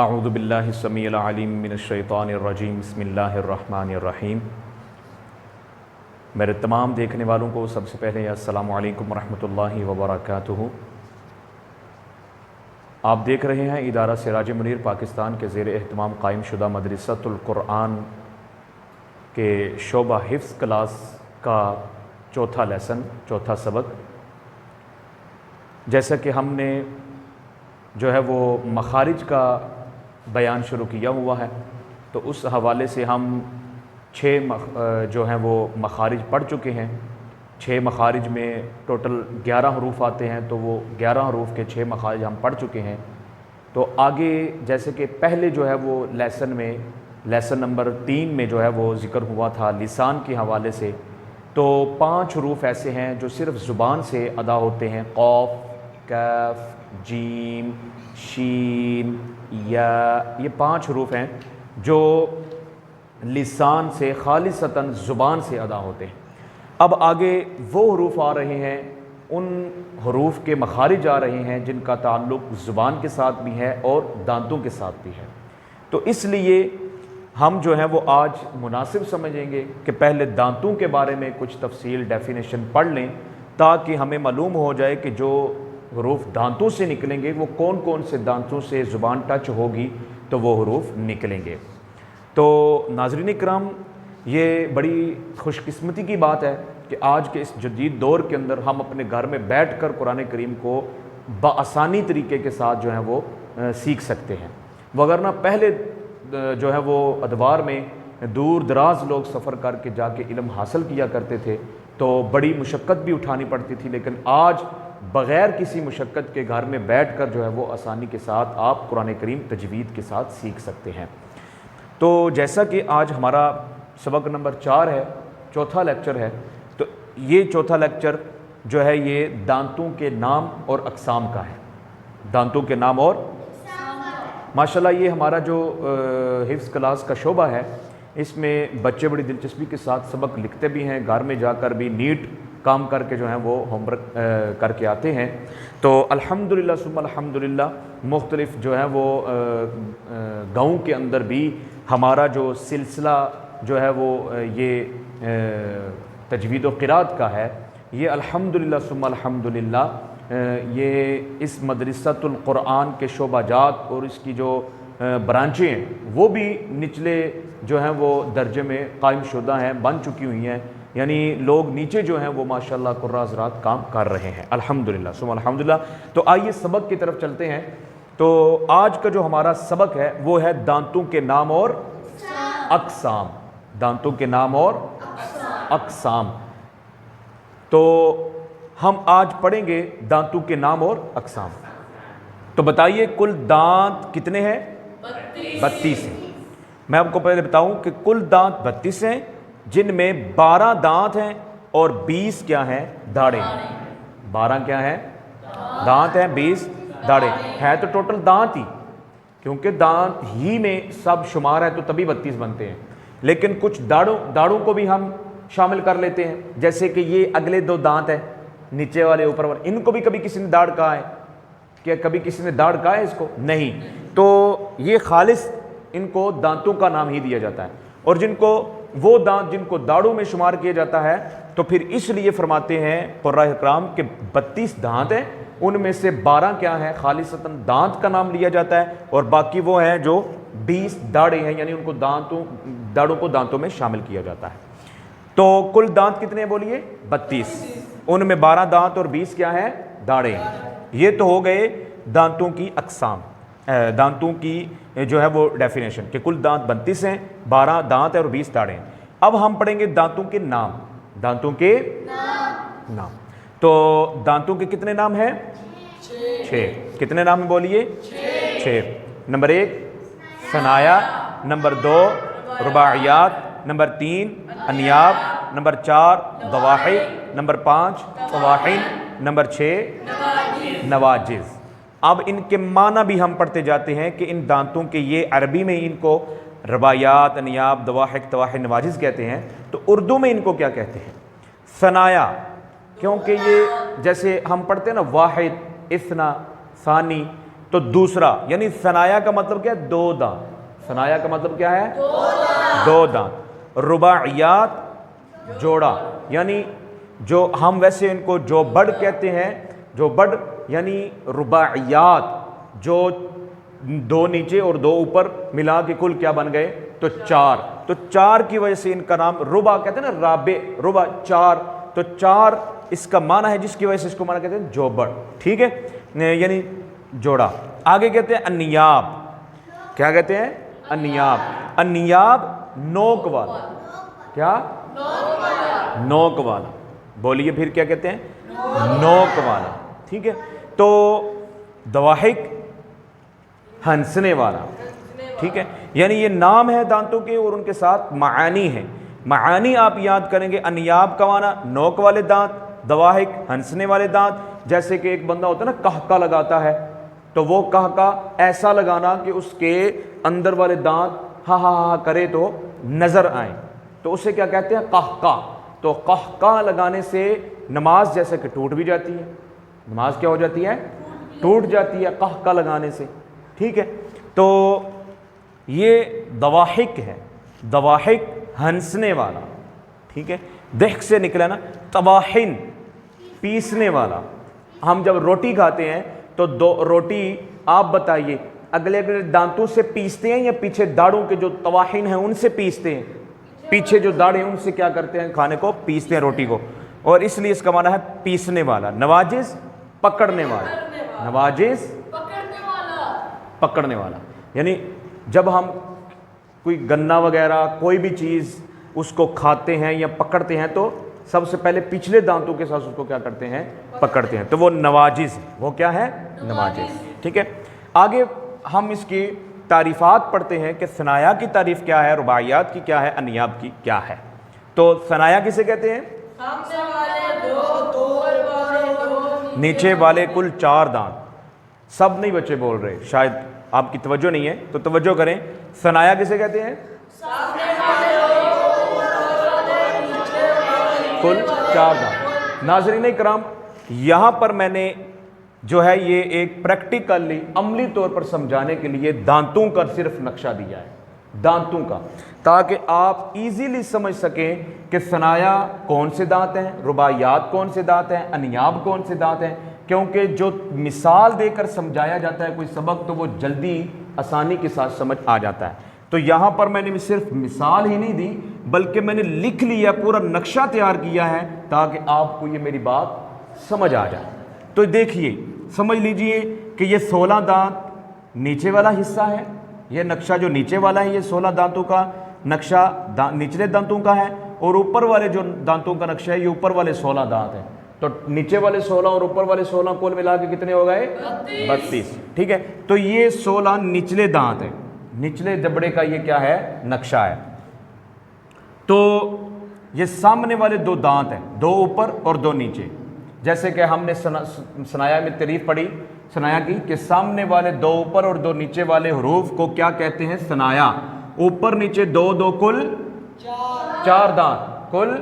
اعوذ باللہ السمیع العلیم من الشیطان الرجیم بسم اللہ الرحمن الرحیم۔ میرے تمام دیکھنے والوں کو سب سے پہلے السلام علیکم ورحمۃ اللہ وبرکاتہ۔ آپ دیکھ رہے ہیں ادارہ سراج منیر پاکستان کے زیر اہتمام قائم شدہ مدرسۃ القرآن کے شعبہ حفظ کلاس کا چوتھا لیسن، چوتھا سبق۔ جیسا کہ ہم نے جو ہے وہ مخارج کا بیان شروع کیا ہوا ہے، تو اس حوالے سے ہم 6 جو ہیں وہ مخارج پڑھ چکے ہیں۔ 6 مخارج میں ٹوٹل 11 حروف آتے ہیں، تو وہ 11 حروف کے 6 مخارج ہم پڑھ چکے ہیں۔ تو آگے جیسے کہ پہلے جو ہے وہ لیسن نمبر 3 میں جو ہے وہ ذکر ہوا تھا لسان کے حوالے سے، تو 5 حروف ایسے ہیں جو صرف زبان سے ادا ہوتے ہیں، قاف، کاف، جیم، شین، یا، یہ 5 حروف ہیں جو لسان سے خالصتاً زبان سے ادا ہوتے ہیں۔ اب آگے وہ حروف آ رہے ہیں، ان حروف کے مخارج آ رہے ہیں جن کا تعلق زبان کے ساتھ بھی ہے اور دانتوں کے ساتھ بھی ہے۔ تو اس لیے ہم جو ہیں وہ آج مناسب سمجھیں گے کہ پہلے دانتوں کے بارے میں کچھ تفصیل ڈیفینیشن پڑھ لیں، تاکہ ہمیں معلوم ہو جائے کہ جو حروف دانتوں سے نکلیں گے وہ کون کون سے دانتوں سے زبان ٹچ ہوگی تو وہ حروف نکلیں گے۔ تو ناظرین کرام، یہ بڑی خوش قسمتی کی بات ہے کہ آج کے اس جدید دور کے اندر ہم اپنے گھر میں بیٹھ کر قرآن کریم کو بآسانی طریقے کے ساتھ جو ہے وہ سیکھ سکتے ہیں، وگرنہ پہلے جو ہے وہ ادوار میں دور دراز لوگ سفر کر کے جا کے علم حاصل کیا کرتے تھے، تو بڑی مشقت بھی اٹھانی پڑتی تھی، لیکن آج بغیر کسی مشقت کے گھر میں بیٹھ کر جو ہے وہ آسانی کے ساتھ آپ قرآن کریم تجوید کے ساتھ سیکھ سکتے ہیں۔ تو جیسا کہ آج ہمارا سبق نمبر 4 ہے، چوتھا لیکچر ہے، تو یہ چوتھا لیکچر جو ہے یہ دانتوں کے نام اور اقسام کا ہے۔ دانتوں کے نام اور ماشاءاللہ یہ ہمارا جو حفظ کلاس کا شعبہ ہے، اس میں بچے بڑی دلچسپی کے ساتھ سبق لکھتے بھی ہیں، گھر میں جا کر بھی نیٹ کام کر کے جو ہیں وہ ہوم ورک کر کے آتے ہیں۔ تو الحمدللہ ثم الحمدللہ مختلف جو ہے وہ گاؤں کے اندر بھی ہمارا جو سلسلہ جو ہے وہ یہ تجوید و قرات کا ہے، یہ الحمدللہ ثم الحمدللہ یہ اس مدرسۃ القرآن کے شعبہ جات اور اس کی جو برانچیں ہیں وہ بھی نچلے جو ہیں وہ درجے میں قائم شدہ ہیں، بن چکی ہوئی ہیں، یعنی لوگ نیچے جو ہیں وہ ماشاءاللہ قراء حضرات کام کر رہے ہیں الحمدللہ ثم الحمدللہ۔ تو آئیے سبق کی طرف چلتے ہیں۔ تو آج کا جو ہمارا سبق ہے وہ ہے دانتوں کے نام اور اقسام۔ دانتوں کے نام اور اقسام۔ تو ہم آج پڑھیں گے دانتوں کے نام اور اقسام۔ تو بتائیے کل دانت کتنے ہیں؟ 32 ہیں۔ میں آپ کو پہلے بتاؤں کہ کل دانت 32 ہیں، جن میں 12 دانت ہیں اور 20 کیا ہیں؟ داڑیں۔ 12 کیا ہیں؟ دانت ہیں، 20 داڑیں ہے، تو ٹوٹل دانت ہی، کیونکہ دانت ہی میں سب شمار ہے تو تبھی 32 بنتے ہیں، لیکن کچھ داڑوں کو بھی ہم شامل کر لیتے ہیں، جیسے کہ یہ اگلے 2 دانت ہیں، نیچے والے اوپر والے، ان کو بھی کبھی کسی نے داڑھ کہا ہے؟ کیا کبھی کسی نے داڑھ کہا ہے اس کو؟ نہیں۔ تو یہ خالص ان کو دانتوں کا نام ہی دیا جاتا ہے، اور جن کو وہ دانت جن کو داڑوں میں شمار کیا جاتا ہے، تو پھر اس لیے فرماتے ہیں قراء اکرام کہ 32 دانت ہیں، ان میں سے 12 کیا ہیں؟ خالصتاً دانت کا نام لیا جاتا ہے، اور باقی وہ ہیں جو 20 داڑیں ہیں، یعنی ان کو داڑوں کو دانتوں میں شامل کیا جاتا ہے۔ تو کل دانت کتنے ہیں بولیے؟ 32، ان میں 12 دانت اور 20 کیا ہیں؟ داڑیں۔ یہ تو ہو گئے دانتوں کی اقسام، دانتوں کی جو ہے وہ ڈیفینیشن کہ کل دانت 32 ہیں، 12 دانت اور 20 داڑیں۔ اب ہم پڑھیں گے دانتوں کے نام۔ دانتوں کے نام۔ تو دانتوں کے کتنے نام ہیں؟ 6۔ کتنے نام ہیں بولیے؟ 6۔ نمبر 1 ثنایا، نمبر 2 رباعیات، نمبر 3 انیاب، نمبر 4 ضواحک، نمبر 5 فواحل، نمبر 6 نواجز۔ اب ان کے معنی بھی ہم پڑھتے جاتے ہیں کہ ان دانتوں کے یہ عربی میں ان کو رباعیات، انیاب، ضواحک، فواحل، نواجز کہتے ہیں، تو اردو میں ان کو کیا کہتے ہیں؟ ثنایا، کیونکہ یہ جیسے ہم پڑھتے ہیں نا واحد، اثنا، ثانی، تو دوسرا یعنی ثنایا کا مطلب کیا ہے؟ دو دانت. ثنایا کا مطلب کیا ہے؟ دو دانت. رباعیات جوڑا یعنی جو ہم ویسے ان کو جو بڑ کہتے ہیں, جو بڑ یعنی رباعیات جو دو نیچے اور دو اوپر ملا کے کل کیا بن گئے؟ تو چار. تو چار کی وجہ سے ان کا نام ربا کہتے ہیں نا, رابع ربا چار. تو چار اس کا معنی ہے جس کی وجہ سے اس کو معنی کہتے ہیں جوبڑ. ٹھیک ہے, یعنی جوڑا. آگے کہتے ہیں انیاب. کیا کہتے ہیں؟ انیاب. انیاب نوک والا. کیا؟ نوک والا. بولیے پھر کیا کہتے ہیں؟ نوک والا. ٹھیک ہے, تو دواحک ہنسنے والا. ٹھیک ہے, یعنی یہ نام ہے دانتوں کے اور ان کے ساتھ معانی ہیں. معانی آپ یاد کریں گے. انیاب کا معنی نوک والے دانت, دواحک ہنسنے والے دانت. جیسے کہ ایک بندہ ہوتا ہے نا قہقہ لگاتا ہے, تو وہ قہقہ ایسا لگانا کہ اس کے اندر والے دانت ہا ہا ہا کرے تو نظر آئیں, تو اسے کیا کہتے ہیں؟ قہقہ. تو قہقہ لگانے سے نماز جیسے کہ ٹوٹ بھی جاتی ہے. نماز کیا ہو جاتی ہے؟ ٹوٹ جاتی ہے قہقہ لگانے سے. ٹھیک ہے, تو یہ دواحک ہے. دواحک ہنسنے والا. ٹھیک ہے, دہک سے نکلا نا. طواحن پیسنے والا. ہم جب روٹی کھاتے ہیں تو دو روٹی آپ بتائیے اگلے اگلے دانتوں سے پیستے ہیں یا پیچھے داڑوں کے جو طواحن ہیں ان سے پیستے ہیں؟ پیچھے جو داڑیں ہیں ان سے کیا کرتے ہیں؟ کھانے کو پیستے ہیں, روٹی کو. اور اس لیے اس کا معنی ہے پیسنے والا. نواجز پکڑنے والا. نواجز پکڑنے والا یعنی جب ہم کوئی گنا وغیرہ کوئی بھی چیز اس کو کھاتے ہیں یا پکڑتے ہیں تو سب سے پہلے پچھلے دانتوں کے ساتھ اس کو کیا کرتے ہیں؟ پکڑتے ہیں. تو وہ نواجز. وہ کیا ہے؟ نواجز. ٹھیک ہے, آگے ہم اس کی تعریفات پڑھتے ہیں کہ ثنایا کی تعریف کیا ہے, رباعیات کی کیا ہے, انیاب کی کیا ہے. تو ثنایا کسے کہتے ہیں؟ نیچے والے کل چار دانت. سب نہیں بچے بول رہے, شاید آپ کی توجہ نہیں ہے تو توجہ کریں. ثنایا کسے کہتے ہیں؟ کل چار دانت. ناظرین کرام, یہاں پر میں نے جو ہے یہ ایک پریکٹیکلی عملی طور پر سمجھانے کے لیے دانتوں کا صرف نقشہ دیا ہے, دانتوں کا, تاکہ آپ ایزیلی سمجھ سکیں کہ ثنایا کون سے دانت ہیں, رباعیات کون سے دانت ہیں, انیاب کون سے دانت ہیں. کیونکہ جو مثال دے کر سمجھایا جاتا ہے کوئی سبق تو وہ جلدی آسانی کے ساتھ سمجھ آ جاتا ہے. تو یہاں پر میں نے صرف مثال ہی نہیں دی بلکہ میں نے لکھ لیا, پورا نقشہ تیار کیا ہے تاکہ آپ کو یہ میری بات سمجھ آ جائے. تو دیکھیے, سمجھ لیجئے کہ یہ 16 دانت نیچے والا حصہ ہے. یہ نقشہ جو نیچے والا ہے یہ 16 دانتوں کا نقشہ نچلے دانتوں کا ہے, اور اوپر والے جو دانتوں کا نقشہ ہے یہ اوپر والے 16 دانت ہیں. تو نیچے والے 16 اور اوپر والے 16 کل ملا کے کتنے ہو گئے؟ 32. ٹھیک ہے, تو یہ 16 نچلے دانت ہیں. نچلے جبڑے کا یہ کیا ہے؟ نقشہ ہے. تو یہ سامنے والے دو دانت ہیں, دو اوپر اور دو نیچے. جیسے کہ ہم نے ثنایا میں تعریف پڑھی ثنایا کی کہ سامنے والے دو اوپر اور دو نیچے والے حروف کو کیا کہتے ہیں؟ ثنایا. اوپر نیچے دو دو کل چار دانت, کل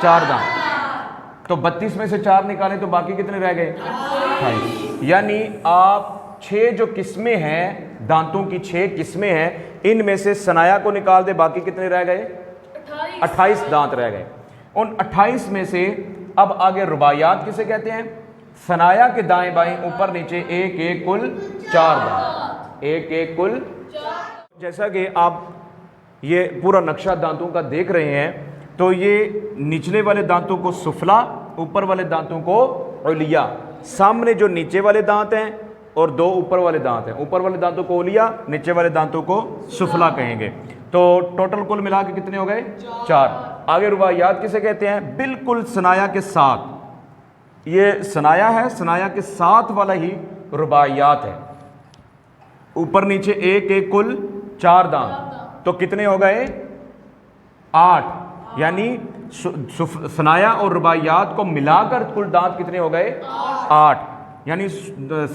چار دانت. تو 32 میں سے 4 نکالیں تو باقی کتنے رہ گئے؟ 28. یعنی آپ 6 جو قسمیں ہیں دانتوں کی 6 قسمیں ہیں, ان میں سے ثنایا کو نکال دے, باقی کتنے رہ گئے؟ 28 دانت رہ گئے. ان 28 میں سے اب آگے رباعیات کسے کہتے ہیں؟ ثنایا کے دائیں بائیں اوپر نیچے ایک ایک کل 4 دانت, ایک ایک کل. جیسا کہ آپ یہ پورا نقشہ دانتوں کا دیکھ رہے ہیں تو یہ نچلے والے دانتوں کو سفلا, اوپر والے دانتوں کو علیا. سامنے جو نیچے والے دانت ہیں اور دو اوپر والے دانت ہیں, اوپر والے دانتوں کو علیا, نیچے والے دانتوں کو سفلا کہیں گے. تو ٹوٹل کل ملا کے کتنے ہو گئے؟ 4. آگے رباعیات کسے کہتے ہیں؟ بالکل ثنایا کے ساتھ, یہ ثنایا ہے, ثنایا کے ساتھ والا ہی رباعیات ہے. اوپر نیچے ایک ایک کل 4 دانت, تو کتنے ہو گئے؟ 8. یعنی ثنایا اور رباعیات کو ملا کر کل دانت کتنے ہو گئے؟ 8. یعنی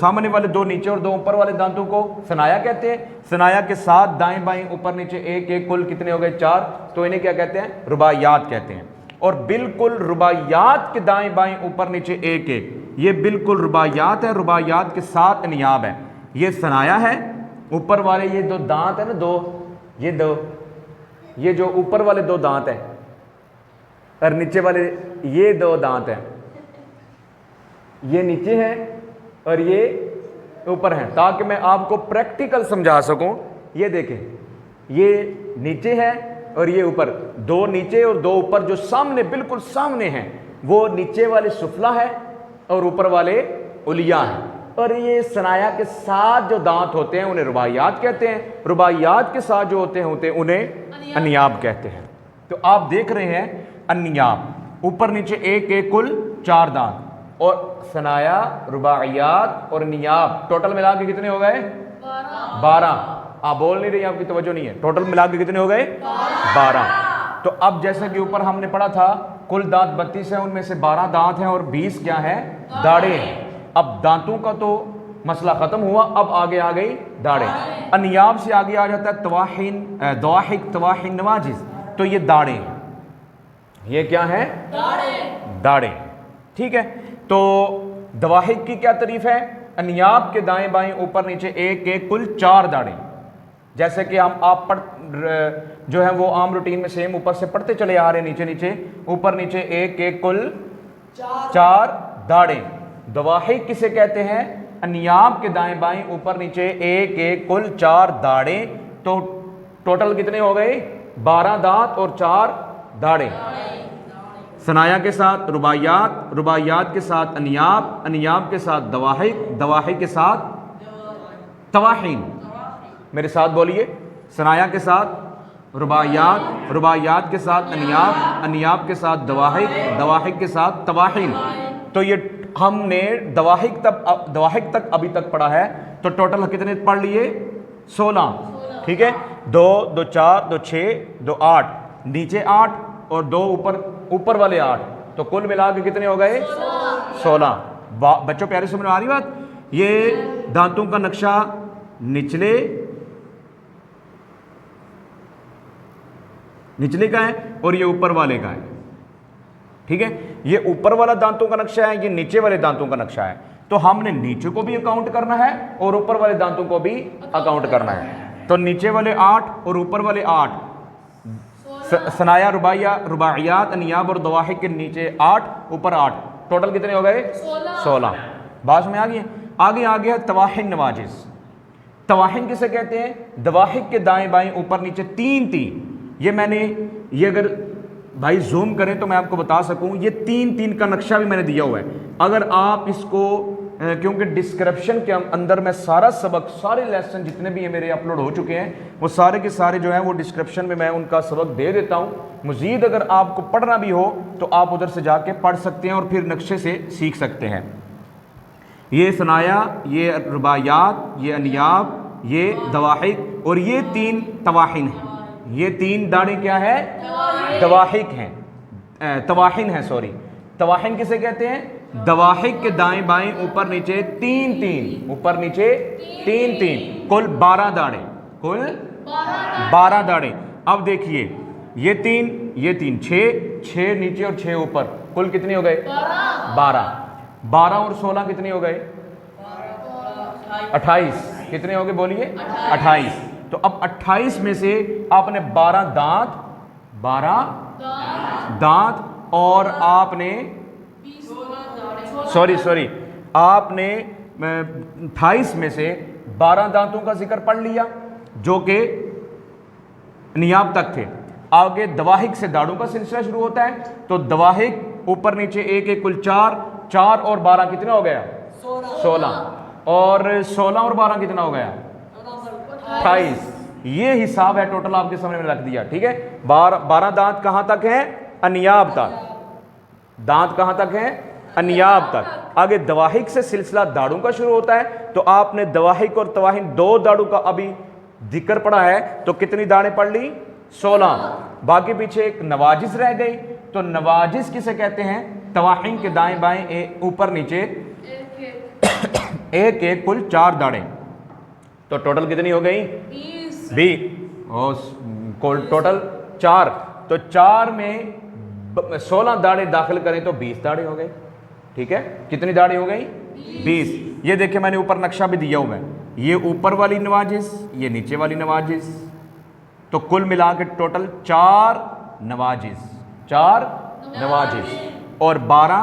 سامنے والے دو نیچے اور دو اوپر والے دانتوں کو ثنایا کہتے ہیں. ثنایا کے ساتھ دائیں بائیں اوپر نیچے ایک ایک کل کتنے ہو گئے؟ 4. تو انہیں کیا کہتے ہیں؟ رباعیات کہتے ہیں. اور بالکل رباعیات کے دائیں بائیں اوپر نیچے ایک ایک, یہ بالکل رباعیات ہے. رباعیات کے ساتھ انیاب ہے. یہ ثنایا ہے، اوپر والے یہ دو دانت ہیں نا، یہ جو اوپر والے دو دانت ہیں اور نیچے والے یہ دو دانت ہیں، یہ نیچے ہیں اور یہ اوپر ہیں، تاکہ میں آپ کو پریکٹیکل سمجھا سکوں۔ یہ دیکھیں، یہ نیچے ہے اور یہ اوپر، دو نیچے اور دو اوپر جو سامنے بالکل سامنے ہیں، وہ نیچے والے سفلا ہے اور اوپر والے علیا ہیں۔ اور یہ ثنایا کے ساتھ جو دانت ہوتے ہیں انہیں رباعیات کہتے ہیں، رباعیات کے ساتھ جو ہوتے ہیں انہیں انیاب کہتے ہیں۔ تو آپ دیکھ رہے ہیں انیاب، اوپر نیچے ایک ایک کل 4 دانت، اور ثنایا، رباعیات اور انیاب ٹوٹل ملا کے کتنے ہو گئے؟ 12۔ آپ بول نہیں رہی، آپ کی توجہ نہیں ہے، ٹوٹل ملا کے کتنے ہو گئے؟ 12۔ تو اب جیسا کہ اوپر ہم نے پڑھا تھا کل دانت 32 ہیں، ان میں سے 12 دانت ہیں اور 20 کیا ہیں؟ داڑیں ہیں۔ اب دانتوں کا تو مسئلہ ختم ہوا، اب آگے آ گئی داڑیں۔ انیاب سے آگے آ جاتا ہے طواحن، ضواحک، طواحن، نواجز، تو یہ داڑیں ہیں، یہ کیا ہیں؟ داڑیں۔ ٹھیک ہے، تو ضواحک کی کیا تعریف ہے؟ انیاب کے دائیں بائیں اوپر نیچے ایک ایک کل 4 داڑیں، جیسے کہ آپ جو ہے وہ عام روٹین میں سیم اوپر سے پڑھتے چلے آ رہے ہیں، نیچے نیچے اوپر نیچے ایک ایک کل 4 داڑیں۔ ضواحک کسے کہتے ہیں؟ انیاب کے دائیں بائیں اوپر نیچے ایک ایک کل 4 داڑیں، تو ٹوٹل کتنے ہو گئے؟ 12 دانت اور 4 داڑیں۔ ثنایا کے ساتھ رباعیات، رباعیات کے ساتھ انیاب، انیاب کے ساتھ ضواحک، ضواحک کے ساتھ طواحین۔ میرے ساتھ بولیے، ثنایا کے ساتھ رباعیات، رباعیات کے ساتھ انیاب، انیاب کے ساتھ ضواحک، ضواحک کے ساتھ طواحین۔ تو یہ ہم نے ضواحک تک ابھی تک پڑھا ہے، تو ٹوٹل کتنے پڑھ لیے؟ 16۔ ٹھیک ہے، 2 2 4 2 6 2 8، نیچے 8 اور 2 اوپر والے 8، تو کل ملا کے کتنے ہو گئے؟ 16۔ بچوں پیارے سمجھ میں آ رہی بات؟ یہ دانتوں کا نقشہ نچلے کا ہے اور یہ اوپر والے کا ہے۔ ٹھیک ہے، یہ اوپر والا دانتوں کا نقشہ ہے، یہ نیچے والے دانتوں کا نقشہ ہے، تو ہم نے نیچے کو بھی اکاؤنٹ کرنا ہے اور اوپر والے دانتوں کو بھی اکاؤنٹ کرنا ہے۔ تو نیچے والے 8 اور اوپر والے 8، ثنایا، رباعیات، انیاب اور ضواحک کے نیچے 8 اوپر 8، ٹوٹل کتنے ہو گئے؟ 16۔ بات میں آ گئی ہے؟ آگے آ گیا طواحن، نواجز۔ طواحن کسے کہتے ہیں؟ ضواحک کے دائیں بائیں اوپر نیچے 3 3، یہ اگر بھائی زوم کریں تو میں آپ کو بتا سکوں، یہ 3 3 کا نقشہ بھی میں نے دیا ہوا ہے۔ اگر آپ اس کو، کیونکہ ڈسکرپشن کے اندر میں سارا سبق، سارے لیسن جتنے بھی ہیں میرے اپلوڈ ہو چکے ہیں، وہ سارے کے سارے جو ہیں وہ ڈسکرپشن میں ان کا سبق دے دیتا ہوں۔ مزید اگر آپ کو پڑھنا بھی ہو تو آپ ادھر سے جا کے پڑھ سکتے ہیں اور پھر نقشے سے سیکھ سکتے ہیں۔ یہ ثنایا، یہ رباعیات، یہ انیاب، یہ ضواحک اور یہ 3 طواحن ہیں۔ یہ 3 داڑیں کیا ہے؟ ضواحک ہیں، طواحن ہیں، سوری۔ طواحن کسے کہتے ہیں؟ ضواحک کے دائیں بائیں اوپر نیچے 3 3، اوپر نیچے 3 3، کل 12 داڑیں، کل 12 داڑیں۔ اب دیکھیے، یہ 3 6 نیچے اور 6 اوپر، کل کتنے ہو گئے؟ 12۔ 12 اور 16 کتنے ہو گئے؟ 28۔ کتنے ہو گئے بولیے؟ 28۔ تو اب 28 میں سے آپ نے 12 دانت اور آپ نے آپ نے 28 میں سے 12 دانتوں کا ذکر پڑھ لیا جو کہ نیاب تک تھے۔ آگے ضواحک سے داڑوں کا سلسلہ شروع ہوتا ہے، تو ضواحک اوپر نیچے ایک ایک کل 4 اور 12 کتنا ہو گیا؟ 16۔ اور 16 اور 12 کتنا ہو گیا؟ 28۔ یہ حساب ہے ٹوٹل، آپ کے سامنے میں رکھ دیا۔ ٹھیک ہے، 12 دانت کہاں تک ہیں؟ انیاب تک۔ دانت کہاں تک ہیں؟ انیاب تک۔ آگے ضواحک سے سلسلہ داڑوں کا شروع ہوتا ہے، تو آپ نے ضواحک اور طواحن 2 داڑوں کا ابھی ذکر پڑھا ہے، تو کتنی داڑیں پڑھ لی؟ 16۔ باقی پیچھے ایک نواجز رہ گئی، تو نواجز کسے کہتے ہیں؟ طواحن کے دائیں بائیں اوپر نیچے ایک ایک کل 4 داڑیں، تو ٹوٹل کتنی ہو گئی؟ 20۔ ٹوٹل 4، تو 4 میں 16 داڑیں داخل کریں تو 20 داڑیں ہو گئی۔ ٹھیک ہے، کتنی داڑیں ہو گئی؟ 20۔ یہ دیکھیں میں نے اوپر نقشہ بھی دیا ہوا ہے، یہ اوپر والی نواجز، یہ نیچے والی نواجز، تو کل ملا کے ٹوٹل 4 نواجز اور 12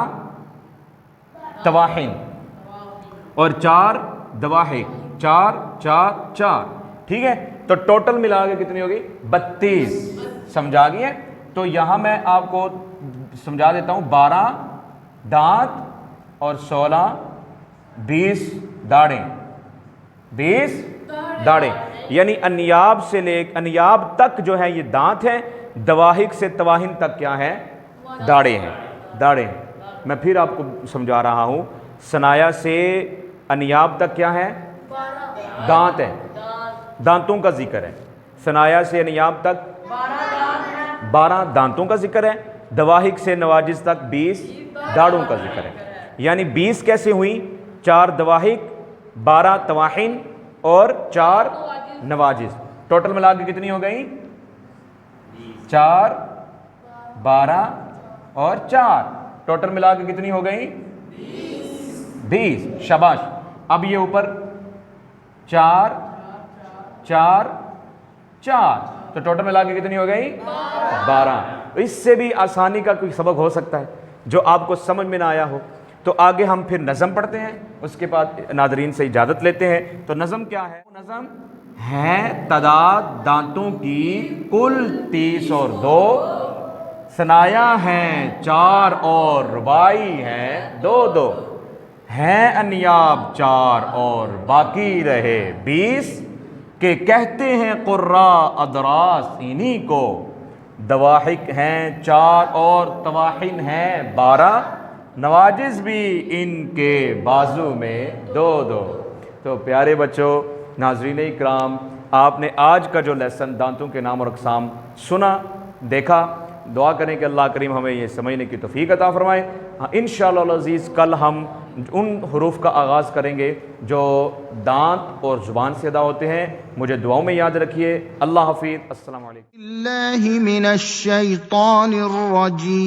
طواحن اور 4 دواحق، 4 ٹھیک ہے، تو ٹوٹل ملا کے کتنی ہوگی؟ 32۔ سمجھا گئی ہے؟ تو یہاں میں آپ کو سمجھا دیتا ہوں، 12 دانت اور 16 20 داڑیں، 20 داڑیں، یعنی انیاب تک جو ہے یہ دانت ہیں، دواحق سے طواحن تک کیا ہے؟ داڑیں ہیں۔ میں پھر آپ کو سمجھا رہا ہوں، ثنایا سے انیاب تک کیا ہے؟ دانت ہے، دانتوں کا ذکر ہے۔ ثنایا سے انیاب تک 12 دانتوں کا ذکر ہے، دواحق سے نواجز تک 20 داڑوں کا ذکر ہے۔ یعنی 20 کیسے ہوئی؟ 4 دواحق، 12 طواحن اور 4 نواجز، ٹوٹل ملا کے کتنی ہو گئی؟ 4 12 اور 4، ٹوٹل ملا کے کتنی ہو گئی؟ 20۔ شاباش۔ اب یہ اوپر 4 تو ٹوٹل ملا کے کتنی ہو گئی؟ 12۔ اس سے بھی آسانی کا کوئی سبق ہو سکتا ہے جو آپ کو سمجھ میں نہ آیا ہو، تو آگے ہم پھر نظم پڑھتے ہیں، اس کے بعد ناظرین سے اجازت لیتے ہیں۔ تو نظم کیا ہے؟ نظم ہے تعداد دانتوں کی کل 30 اور 2، ثنایا ہیں 4 اور رباعی ہیں 2 ہیں انیاب 4 اور باقی رہے 20، کہ کہتے ہیں قراء ادراس انہی کو، دواحق ہیں 4 اور طواحن ہیں 12، نواجز بھی ان کے بازو میں 2۔ تو پیارے بچوں، ناظرین اکرام، آپ نے آج کا جو لیسن دانتوں کے نام اور اقسام سنا، دیکھا، دعا کریں کہ اللہ کریم ہمیں یہ سمجھنے کی توفیق عطا فرمائے۔ انشاءاللہ العزیز کل ہم ان حروف کا آغاز کریں گے جو دانت اور زبان سے ادا ہوتے ہیں۔ مجھے دعاؤں میں یاد رکھیے۔ اللہ حافظ، السلام علیکم۔ اللہ من الشیطان الرجیم،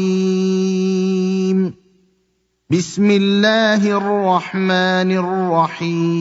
بسم اللہ الرحمن الرحیم۔